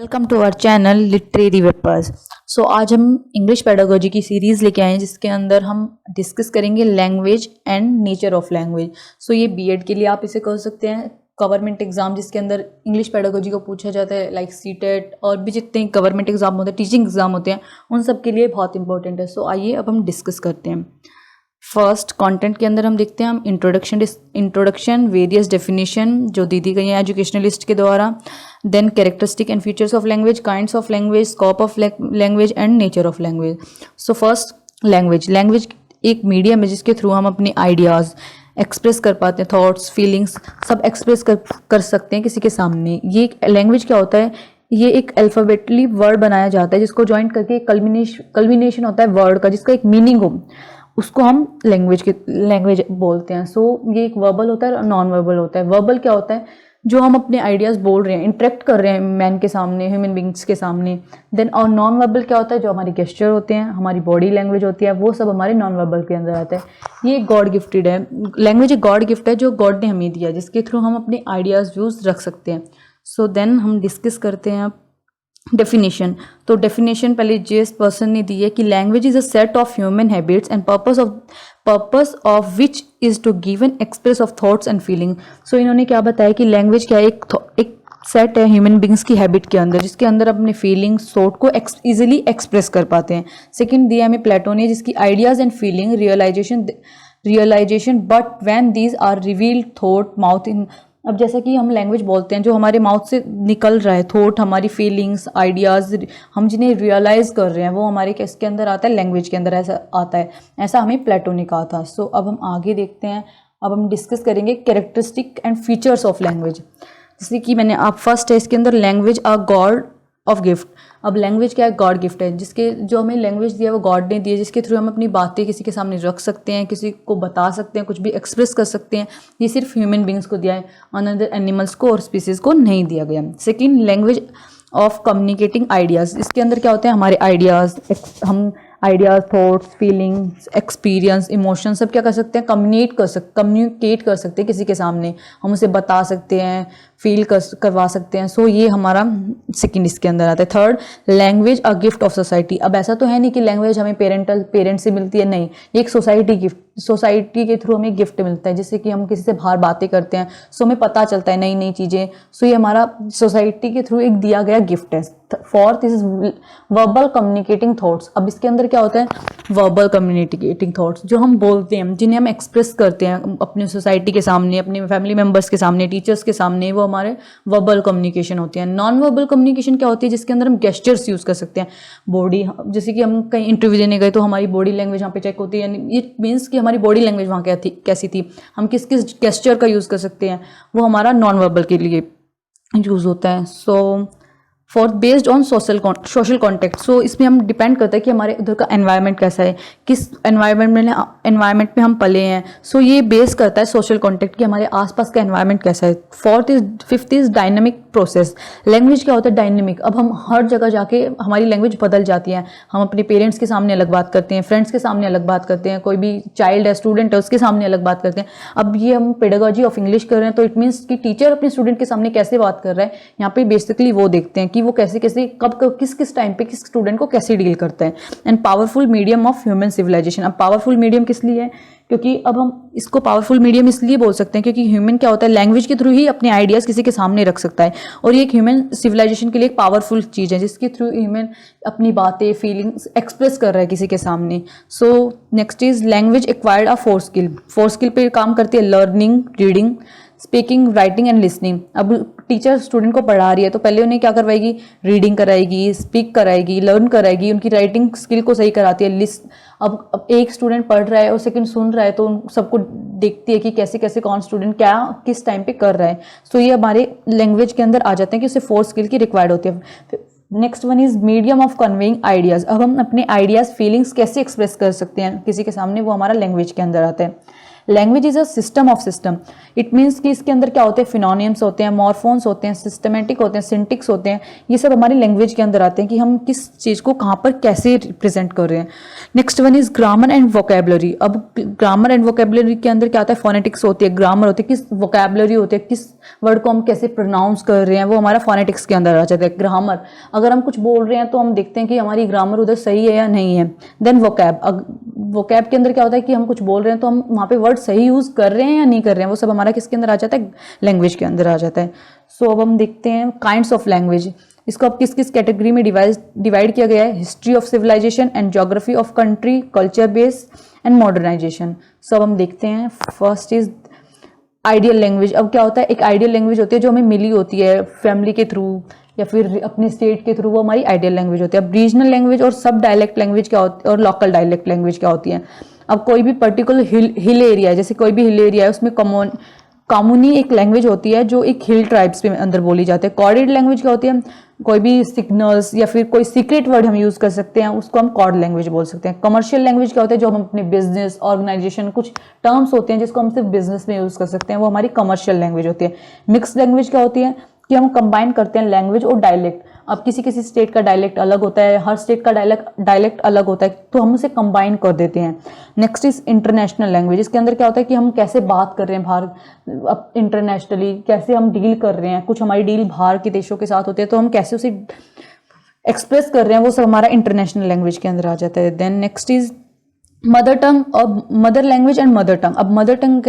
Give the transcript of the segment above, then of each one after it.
Welcome to our channel literary vapers. आज हम English pedagogy की सीरीज़ लेके आए हैं जिसके अंदर हम डिस्कस करेंगे language and nature of language. ये बीएड के लिए आप इसे कर सकते हैं, गवर्नमेंट एग्जाम जिसके अंदर इंग्लिश पेडागोजी को पूछा जाता है, लाइक सीटेट और भी जितने गवर्नमेंट एग्जाम होते हैं, टीचिंग एग्जाम होते हैं, उन सब के लिए बहुत इंपॉर्टेंट है। आइए अब हम डिस्कस करते हैं। फर्स्ट कंटेंट के अंदर हम देखते हैं हम इंट्रोडक्शन, वेरियस डेफिनेशन जो दी गई है एजुकेशनलिस्ट के द्वारा, then characteristic and features of language, kinds of language, scope of language and nature of language. First language एक मीडियम है जिसके थ्रू हम अपने आइडियाज़ एक्सप्रेस कर पाते हैं, थॉट्स, फीलिंग्स सब एक्सप्रेस कर सकते हैं किसी के सामने। ये लैंग्वेज क्या होता है, ये एक अल्फ़ाबेटली वर्ड बनाया जाता है जिसको ज्वाइन करके कल्मिनेशन होता है वर्ड का जिसका एक मीनिंग हो, उसको हम लैंग्वेज बोलते हैं। ये एक वर्बल होता है और नॉन वर्बल होता है। वर्बल क्या होता है, जो हम अपने आइडियाज़ बोल रहे हैं, इंटरेक्ट कर रहे हैं मैन के सामने, ह्यूमन बींग्स के सामने। देन और नॉन वर्बल क्या होता है, जो हमारे गेस्चर होते हैं, हमारी बॉडी लैंग्वेज होती है, वो सब हमारे नॉन वर्बल के अंदर आता है। ये गॉड गिफ्टेड है, लैंग्वेज एक गॉड गिफ्ट है जो गॉड ने हमें दिया, जिसके थ्रू हम अपने आइडियाज़ व्यूज़ रख सकते हैं। देन हम डिस्कस करते हैं डेफिनेशन। डेफिनेशन पहले जेस पर्सन ने दी है कि language is a set of human habits and purpose of which is to give an express of thoughts and feeling. इन्होंने क्या बताया कि लैंग्वेज क्या है, एक सेट है ह्यूमन बींग्स की हैबिट के अंदर जिसके अंदर अपने फीलिंग्स थॉट को इजीली एक्सप्रेस कर पाते हैं। सेकेंड दिया हमें प्लेटो ने, जिसकी ideas and feeling realization but when these are revealed thought mouth in. अब जैसा कि हम लैंग्वेज बोलते हैं, जो हमारे माउथ से निकल रहा है, थॉट, हमारी फीलिंग्स, आइडियाज़, हम जिन्हें रियलाइज़ कर रहे हैं, वो हमारे किसके अंदर आता है, लैंग्वेज के अंदर ऐसा आता है। ऐसा हमें प्लेटो ने कहा था। अब हम आगे देखते हैं। अब हम डिस्कस करेंगे characteristic and features of language. जैसे कि मैंने आप फर्स्ट है इसके अंदर language a god of gift. अब लैंग्वेज क्या है, गॉड गिफ्ट है, जिसके जो हमें लैंग्वेज दिया है वो गॉड ने दी है, जिसके थ्रू हम अपनी बातें किसी के सामने रख सकते हैं, किसी को बता सकते हैं, कुछ भी एक्सप्रेस कर सकते हैं। ये सिर्फ ह्यूमन बींग्स को दिया है, अनदर एनिमल्स को और स्पीसीज को नहीं दिया गया। Second language of communicating ideas. इसके अंदर क्या होते हैं, हमारे आइडियाज़, हम ideas, thoughts, feelings, experience, emotion सब क्या कर सकते हैं, कम्युनिकेट कर सकते हैं किसी के सामने, हम उसे बता सकते हैं, फील करवा सकते हैं। ये हमारा सेकंड इसके अंदर आता है। Third language a gift of society. अब ऐसा तो है नहीं कि लैंग्वेज हमें पेरेंट्स से मिलती है, नहीं, ये एक सोसाइटी के थ्रू हमें गिफ्ट मिलता है, जिससे कि हम किसी से बाहर बातें करते हैं, हमें पता चलता है नई नई चीज़ें। ये हमारा सोसाइटी के थ्रू एक दिया गया गिफ्ट है। Fourth is verbal communicating thoughts. अब इसके अंदर क्या होता है, वर्बल कम्युनिकेटिंग थॉट्स, जो हम बोलते हैं, जिन्हें हम एक्सप्रेस करते हैं अपने सोसाइटी के सामने, अपने फैमिली मेम्बर्स के सामने, टीचर्स के सामने, वो हमारे वर्बल कम्युनिकेशन होते हैं। नॉन वर्बल कम्युनिकेशन क्या होती है, जिसके अंदर हम गेस्चर्स यूज़ कर सकते हैं, बॉडी, जैसे कि हम कहीं इंटरव्यू देने गए तो हमारी बॉडी लैंग्वेज वहाँ पे चेक होती है, यानी ये मीन्स कि हमारी बॉडी लैंग्वेज वहाँ कैसी थी, हम किस किस गेस्चर का यूज़ कर सकते हैं, वो हमारा नॉन वर्बल के लिए यूज़ होता है। Fourth based on social contact. इसमें हम डिपेंड करता है कि हमारे उधर का एनवायरनमेंट कैसा है, किस एनवायरनमेंट में हम पले हैं। ये बेस करता है सोशल कॉन्टेक्ट कि हमारे आसपास का एनवायरनमेंट कैसा है। Fifth is dynamic process. Language क्या होता है, डायनामिक। अब हम हर जगह जाके हमारी लैंग्वेज बदल जाती है, हम अपने पेरेंट्स के सामने अलग बात करते हैं, फ्रेंड्स के सामने अलग बात करते हैं, कोई भी चाइल्ड है, स्टूडेंट है, उसके सामने अलग बात करते हैं। अब ये हम पेडागोजी ऑफ इंग्लिश कर रहे हैं, तो इट मीन्स कि टीचर अपने स्टूडेंट के सामने कैसे बात कर रहा है, यहाँ पे बेसिकली वो देखते हैं कि वो कैसे कब किस टाइम पे किस स्टूडेंट को कैसे डील करता है। And powerful medium of human civilization. अब पावरफुल मीडियम किस लिए है, क्योंकि अब हम इसको पावरफुल मीडियम इसलिए बोल सकते हैं क्योंकि ह्यूमन क्या होता है, लैंग्वेज के थ्रू ही अपने आइडियाज़ किसी के सामने रख सकता है, और ये एक ह्यूमन सिविलाइजेशन के लिए एक पावरफुल चीज़ है जिसके थ्रू ह्यूमन अपनी बातें, फीलिंग्स एक्सप्रेस कर रहा है किसी के सामने। Next is language acquired a four skill पे काम करती है, learning, reading, speaking, writing and listening. अब टीचर स्टूडेंट को पढ़ा रही है तो पहले उन्हें क्या करवाएगी, रीडिंग कराएगी, स्पीक कराएगी, लर्न कराएगी, उनकी राइटिंग स्किल को सही कराती है। अब एक स्टूडेंट पढ़ रहा है और सेकंड सुन रहा है, तो उन सबको देखती है कि कैसे कैसे कौन स्टूडेंट क्या किस टाइम पे कर रहा है। ये हमारे लैंग्वेज के अंदर आ जाते हैं कि उसे 4 स्किल की रिक्वायर्ड होती है। Next one is medium of conveying ideas. अब हम अपने आइडियाज़, फीलिंग्स कैसे एक्सप्रेस कर सकते हैं किसी के सामने, वो हमारा लैंग्वेज के अंदर आता है। Language is a system of system. It means कि इसके अंदर क्या होते हैं, फिनोनियम्स होते हैं, मॉर्फोन्स होते हैं, सिस्टमेटिक होते हैं, सिंटिक्स होते हैं, ये सब हमारी लैंग्वेज के अंदर आते हैं कि हम किस चीज़ को कहाँ पर कैसे रिप्रेजेंट कर रहे हैं। Next one is grammar and vocabulary. अब ग्रामर एंड वोकेबलरी के अंदर क्या आता है, फोनेटिक्स होती है, ग्रामर होती है, किस वोकेबलरी होती है, किस वर्ड को हम कैसे प्रोनाउंस कर रहे हैं, वो हमारा फोनेटिक्स के अंदर आ जाता है। ग्रामर, अगर हम कुछ बोल रहे हैं तो हम देखते हैं कि हमारी ग्रामर उधर सही है या नहीं है। देन वोकैब, वोकैब के अंदर क्या होता है कि हम कुछ बोल रहे हैं तो हम वहाँ पे वर्ड सही यूज कर रहे हैं या नहीं कर रहे हैं, वो सब हमारा किसके अंदर आ जाता है, लैंग्वेज के अंदर आ जाता है। सो अब हम देखते हैं काइंड्स ऑफ लैंग्वेज। इसको अब किस किस कैटेगरी में डिवाइड किया गया है, history of civilization and geography of country, culture base and modernization. सब हम देखते हैं। First is ideal language. अब क्या होता है, एक आइडियल लैंग्वेज होती है जो हमें मिली होती है फैमिली के थ्रू या फिर अपने स्टेट के थ्रू, वो हमारी आइडियल लैंग्वेज होती है। अब रीजनल लैंग्वेज और सब डायलेक्ट लैंग्वेज क्या होती है और लोकल डायलेक्ट लैंग्वेज क्या होती है। अब कोई भी पर्टिकुलर हिल एरिया है, जैसे कोई भी हिल एरिया है उसमें कॉमनी एक लैंग्वेज होती है जो एक हिल ट्राइब्स के अंदर बोली जाती है। कॉर्डेड लैंग्वेज क्या होती है, कोई भी सिग्नल्स या फिर कोई सीक्रेट वर्ड हम यूज कर सकते हैं, उसको हम कॉर्ड लैंग्वेज बोल सकते हैं। कमर्शियल लैंग्वेज क्या होता है, जो हम अपने बिजनेस ऑर्गेनाइजेशन कुछ टर्म्स होते हैं जिसको हम सिर्फ बिजनेस में यूज कर सकते हैं, वो हमारी कमर्शियल लैंग्वेज होती है। मिक्स लैंग्वेज क्या होती है कि हम कंबाइन करते हैं लैंग्वेज और डायलेक्ट। अब किसी किसी स्टेट का डायलेक्ट अलग होता है, हर स्टेट का डायलेक्ट अलग होता है, तो हम उसे कंबाइन कर देते हैं। Next is international language. इसके अंदर क्या होता है कि हम कैसे बात कर रहे हैं बाहर इंटरनेशनली, कैसे हम डील कर रहे हैं, कुछ हमारी डील बाहर के देशों के साथ होती है तो हम कैसे उसे एक्सप्रेस कर रहे हैं, वो सब हमारा इंटरनेशनल लैंग्वेज के अंदर आ जाता है। Then next is mother tongue और mother language and mother tongue. अब मदर टंग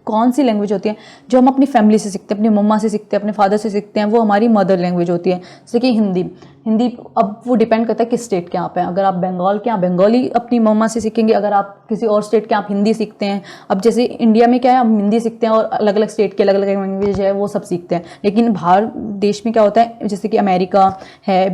कौन सी लैंग्वेज होती है जो हम अपनी फैमिली से सीखते हैं, अपनी मम्मा से सीखते हैं, अपने फादर से सीखते हैं, वो हमारी मदर लैंग्वेज होती है। जैसे कि हिंदी, अब वो डिपेंड करता है किस स्टेट के यहाँ पे। अगर आप बंगाल के यहाँ बंगाली अपनी मम्मा से सीखेंगे, अगर आप किसी और स्टेट के आप हिंदी सीखते हैं। अब जैसे इंडिया में क्या है, हम हिंदी सीखते हैं और अलग अलग स्टेट के अलग अलग लैंग्वेज है वो सब सीखते हैं, लेकिन बाहर देश में क्या होता है, जैसे कि अमेरिका है,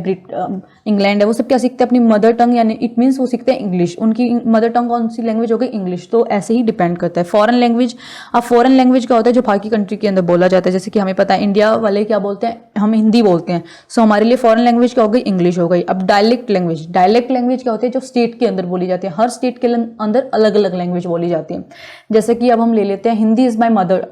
इंग्लैंड है, वो सब क्या सीखते हैं, अपनी मदर टंग, यानी इट मीन्स वो सीखते हैं इंग्लिश। उनकी मदर टंग कौन सी लैंग्वेज हो गई, इंग्लिश। तो ऐसे ही डिपेंड करता है। फॉरेन लैंग्वेज, अब फॉरेन लैंग्वेज क्या होता है जो बाकी कंट्री के अंदर बोला जाता है, जैसे कि हमें पता है इंडिया वाले क्या बोलते हैं, हम हिंदी बोलते हैं, सो हमारे लिए फॉरेन लैंग्वेज क्या हो गई, इंग्लिश हो गई। अब डायलेक्ट लैंग्वेज क्या होती है, जो स्टेट के अंदर बोली जाती है, हर स्टेट के अंदर अलग अलग लैंग्वेज बोली जाती है। जैसे कि अब हम ले लेते हैं Hindi is my mother,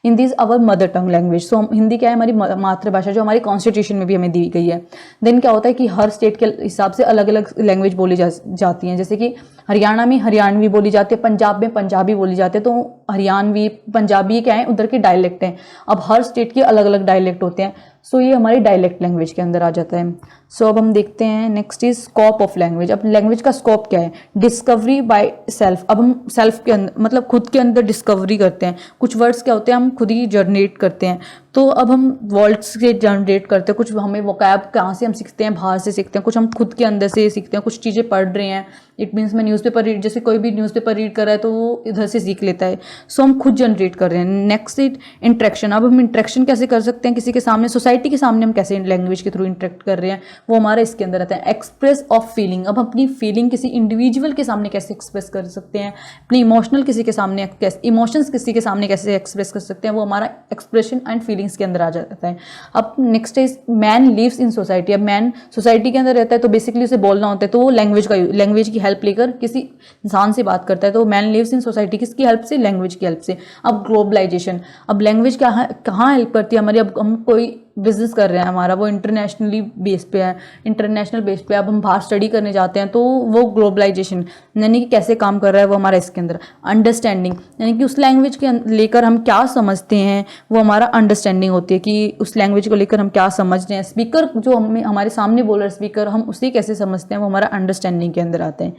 Hindi is our mother tongue language. So Hindi क्या है, हमारी मातृभाषा, जो हमारी कॉन्स्टिट्यूशन में भी हमें दी गई है। देन क्या होता है कि हर स्टेट के हिसाब से अलग अलग लैंग्वेज बोली जाती हैं। जैसे कि हरियाणा में हरियाणवी बोली जाती है, पंजाब में पंजाबी बोली जाती है। तो हरियाणवी पंजाबी क्या है, उधर के डायलेक्ट हैं। अब हर स्टेट के अलग अलग डायलेक्ट होते हैं, सो ये हमारी डायलेक्ट लैंग्वेज के अंदर आ जाता है। सो अब हम देखते हैं next is scope of language. अब लैंग्वेज का स्कोप क्या है, डिस्कवरी बाय सेल्फ। अब हम सेल्फ के अंदर मतलब खुद के अंदर डिस्कवरी करते हैं। कुछ वर्ड्स क्या होते हैं, हम खुद ही जनरेट करते हैं। तो अब हम वर्ड्स से जनरेट करते हैं, कुछ हमें वोकैब कहाँ से हम सीखते हैं, बाहर से सीखते हैं, कुछ हम खुद के अंदर से सीखते हैं, कुछ चीज़ें पढ़ रहे हैं। इट मीन्स मैं न्यूज़पेपर रीड, जैसे कोई भी न्यूज़पेपर रीड कर रहा है तो वो इधर से सीख लेता है। सो हम खुद जनरेट कर रहे हैं। Next is interaction. अब हम इंट्रैक्शन कैसे कर सकते हैं किसी के सामने, सोसाइटी के सामने हम कैसे लैंग्वेज के थ्रू इंटरेक्ट कर रहे हैं, वो हमारा इसके अंदर आता है। Express of feeling. अब अपनी फीलिंग किसी इंडिविजुअल के सामने कैसे एक्सप्रेस कर सकते हैं, अपनी इमोशनल किसी के सामने इमोशंस किसी के सामने कैसे एक्सप्रेस कर सकते हैं, वो हमारा एक्सप्रेशन एंड फीलिंग्स के अंदर आ जाता है। अब next is man lives in society. अब मैन सोसाइटी के अंदर रहता है तो बेसिकली उसे बोलना होता है, तो वो लैंग्वेज की हेल्प लेकर किसी इंसान से बात करता है। तो मैन लिव्स इन सोसाइटी किसकी हेल्प से, लैंग्वेज की हेल्प से। अब ग्लोबलाइजेशन। अब लैंग्वेज कहाँ हेल्प करती है हमारी। अब हम कोई बिजनेस कर रहे हैं, हमारा वो इंटरनेशनल बेस पे है, अब हम बाहर स्टडी करने जाते हैं तो वो ग्लोबलाइजेशन यानी कि कैसे काम कर रहा है वो हमारा इसके अंदर। अंडरस्टैंडिंग यानी कि उस लैंग्वेज के लेकर हम क्या समझते हैं, वो हमारा अंडरस्टैंडिंग होती है कि उस लैंग्वेज को लेकर हम क्या समझ रहे हैं। स्पीकर जो हमारे सामने बोल रहा है स्पीकर, हम उसे कैसे समझते हैं, वो हमारा अंडरस्टैंडिंग के अंदर आता है।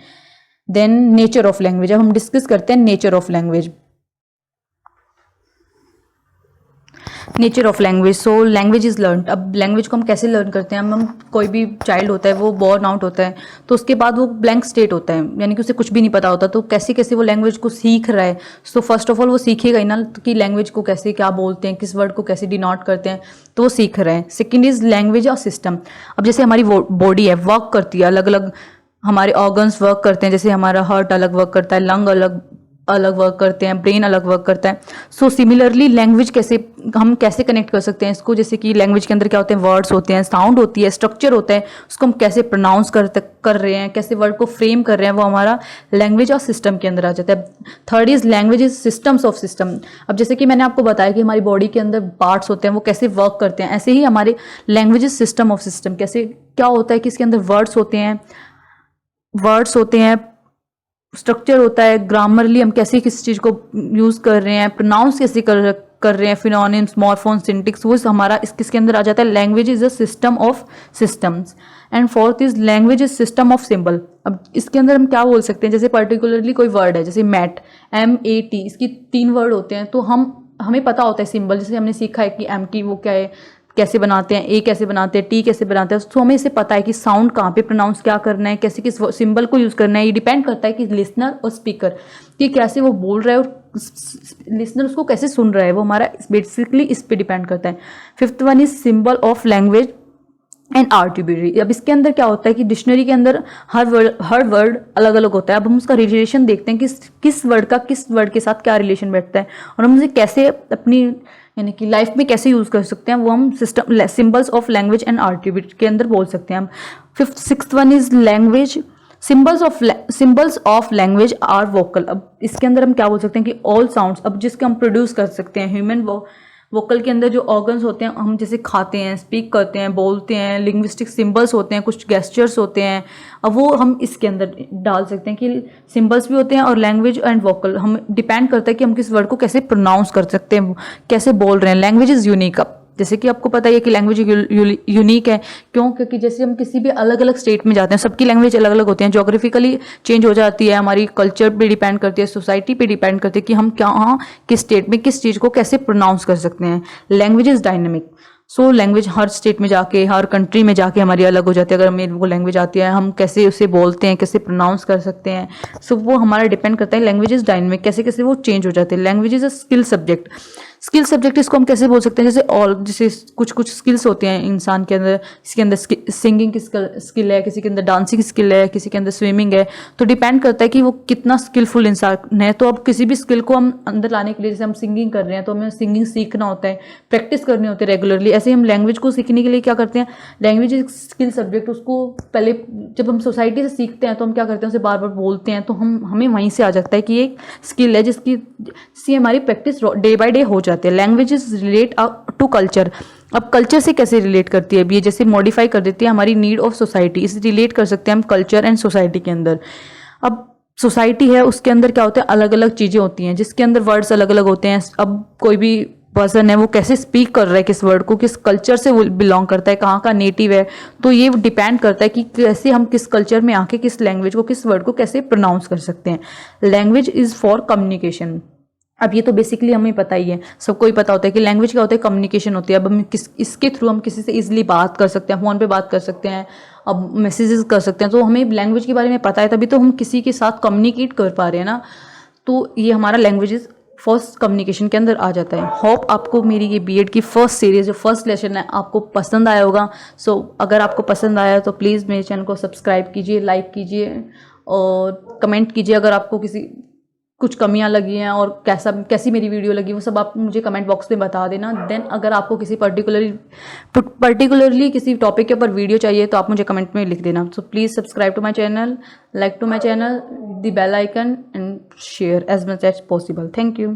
Then nature of language. अब हम डिस्कस करते हैं nature of language. Nature of language. So language is learn. अब लैंग्वेज को हम कैसे लर्न करते हैं, हम कोई भी चाइल्ड होता है वो बॉर्न आउट होता है तो उसके बाद वो ब्लैंक स्टेट होता है, यानी कि उसे कुछ भी नहीं पता होता, तो कैसे कैसे वो लैंग्वेज को सीख रहा है। सो फर्स्ट ऑफ ऑल वो सीखेगा ही ना कि लैंग्वेज को कैसे क्या बोलते हैं, किस वर्ड को कैसे डिनोट करते हैं, तो वो सीख रहे हैं। सेकेंड इज लैंग्वेज और सिस्टम। अब जैसे हमारी बॉडी है वर्क करती है, अलग अलग हमारे ऑर्गन्स वर्क करते हैं, जैसे हमारा हार्ट अलग वर्क करता है, लंग अलग अलग वर्क करते हैं, ब्रेन अलग वर्क करता है। सो सिमिलरली लैंग्वेज हम कैसे कनेक्ट कर सकते हैं इसको, जैसे कि लैंग्वेज के अंदर क्या होते हैं, वर्ड्स होते हैं, साउंड होती है, स्ट्रक्चर होता है, उसको हम कैसे प्रोनाउंस कर रहे हैं, कैसे वर्ड को फ्रेम कर रहे हैं, वो हमारा लैंग्वेज और सिस्टम के अंदर आ जाता है। Third is language is systems of system. अब जैसे कि मैंने आपको बताया कि हमारी बॉडी के अंदर पार्ट्स होते हैं, वो कैसे वर्क करते हैं, ऐसे ही हमारे language is system of system. कैसे क्या होता है कि इसके अंदर वर्ड्स होते हैं, स्ट्रक्चर होता है, ग्रामरली हम कैसे किस चीज़ को यूज़ कर रहे हैं, प्रोनाउंस कैसे कर रहे हैं, फिनोनिम्स, मॉर्फोन्स, सिंटेक्स, वो हमारा किसके अंदर आ जाता है, language is a system of systems. And fourth is language is system of symbol. अब इसके अंदर हम क्या बोल सकते हैं, जैसे पर्टिकुलरली कोई वर्ड है, जैसे मैट, MAT, इसकी 3 वर्ड होते हैं, तो हमें पता होता है सिंबल, जैसे हमने सीखा है कि MT वो क्या है, कैसे बनाते हैं, A कैसे बनाते हैं, T कैसे बनाते हैं, तो हमें इसे पता है कि साउंड कहाँ पे प्रोनाउंस क्या करना है, कैसे किस सिंबल को यूज़ करना है। ये डिपेंड करता है कि लिसनर और स्पीकर कि कैसे वो बोल रहा है और लिसनर उसको कैसे सुन रहा है, वो हमारा बेसिकली इस पे डिपेंड करता है। Fifth one is symbol of language and arbitrary. अब इसके अंदर क्या होता है कि डिक्शनरी के अंदर हर वर्ड अलग अलग होता है। अब हम उसका रिलेशन देखते हैं कि किस वर्ड के साथ क्या रिलेशन बैठता है, और हम उसे कैसे अपनी यानी कि लाइफ में कैसे यूज़ कर सकते हैं, वो हम system symbols of language and arbitrary के अंदर बोल सकते हैं हम। Sixth one is language symbols of language are vocal. अब इसके अंदर हम क्या बोल सकते हैं कि ऑल साउंड्स, अब जिसके हम प्रोड्यूस कर सकते हैं ह्यूमन वोकल के अंदर जो ऑर्गन्स होते हैं, हम जैसे खाते हैं, स्पीक करते हैं, बोलते हैं, लिंग्विस्टिक सिंबल्स होते हैं, कुछ गेस्चर्स होते हैं, अब वो हम इसके अंदर डाल सकते हैं कि सिंबल्स भी होते हैं और लैंग्वेज एंड वोकल हम डिपेंड करता है कि हम किस वर्ड को कैसे प्रोनाउंस कर सकते हैं, कैसे बोल रहे हैं। Language is unique. अब जैसे कि आपको पता ही है कि लैंग्वेज यूनिक है, क्यों? क्योंकि जैसे हम किसी भी अलग अलग स्टेट में जाते हैं, सबकी लैंग्वेज अलग अलग होती हैं, जोग्राफिकली चेंज हो जाती है, हमारी कल्चर पे डिपेंड करती है, सोसाइटी पे डिपेंड करती है कि हम क्या किस स्टेट में किस चीज़ को कैसे प्रोनाउंस कर सकते हैं। Language is dynamic. So language her state में जाके, हर कंट्री में जाके हमारी अलग हो जाती है। अगर मेरे को लैंग्वेज आती है, हम कैसे उसे बोलते हैं, कैसे प्रोनाउंस कर सकते हैं, सो वो हमारा डिपेंड करता है। लैंग्वेज इज डायनेमिक, कैसे कैसे वो चेंज हो जाते हैं। Language is a skill subject. Skill subject इसको हम कैसे बोल सकते हैं, जैसे कुछ स्किल्स होते हैं इंसान के अंदर, इसके अंदर सिंगिंग की स्किल है, किसी के अंदर डांसिंग स्किल है, किसी के अंदर स्विमिंग है, तो डिपेंड करता है कि वो कितना स्किलफुल इंसान है। तो अब किसी भी स्किल को हम अंदर लाने के लिए, जैसे हम सिंगिंग कर रहे हैं तो हमें सिंगिंग सीखना होता है, प्रैक्टिस करनी होती है रेगुलरली। ऐसे ही हम लैंग्वेज को सीखने के लिए क्या करते हैं, लैंग्वेज एक स्किल सब्जेक्ट, उसको पहले जब हम सोसाइटी से सीखते हैं तो हम क्या करते हैं, उसे बार बार बोलते हैं, तो हमें वहीं से आ जाता है कि ये स्किल है जिसकी हमारी प्रैक्टिस डे बाय डे हो जाती है। Language is relate to culture. अब कल्चर से कैसे रिलेट करती है, अब ये जैसे मॉडिफाई कर देती है हमारी नीड ऑफ सोसाइटी, इसे रिलेट कर सकते हैं हम कल्चर एंड सोसाइटी के अंदर। अब सोसाइटी है, उसके अंदर क्या होता है, अलग अलग चीज़ें होती हैं, जिसके अंदर वर्ड्स अलग अलग होते हैं। अब कोई भी पर्सन है, वो कैसे स्पीक कर रहा है, किस वर्ड को, किस कल्चर से वो बिलोंग करता है, कहाँ का नेटिव है, तो ये डिपेंड करता है कि कैसे हम किस कल्चर में आके किस लैंग्वेज को, किस वर्ड को कैसे प्रोनाउंस कर सकते हैं। Language is for communication. अब ये तो बेसिकली हमें पता ही है, सबको ही पता होता है कि लैंग्वेज क्या होता है, कम्युनिकेशन होती है। अब हम इसके थ्रू हम किसी से इजीली बात कर सकते हैं, फ़ोन पे बात कर सकते हैं, अब मैसेजेस कर सकते हैं, तो हमें लैंग्वेज के बारे में पता है, तभी तो हम किसी के साथ कम्युनिकेट कर पा रहे हैं ना। तो ये हमारा लैंग्वेजेस फर्स्ट कम्युनिकेशन के अंदर आ जाता है। होप आपको मेरी ये बीएड की फर्स्ट सीरीज जो फर्स्ट लेसन है आपको पसंद आया होगा। सो अगर आपको पसंद आया तो प्लीज़ मेरे चैनल को सब्सक्राइब कीजिए, लाइक कीजिए और कमेंट कीजिए अगर आपको कुछ कमियां लगी हैं और कैसी मेरी वीडियो लगी, वो सब आप मुझे कमेंट बॉक्स में बता देना। देन अगर आपको किसी पर्टिकुलरली किसी टॉपिक के ऊपर वीडियो चाहिए तो आप मुझे कमेंट में लिख देना। So please subscribe to my channel, like to my channel, the bell icon and share as much as possible. Thank you.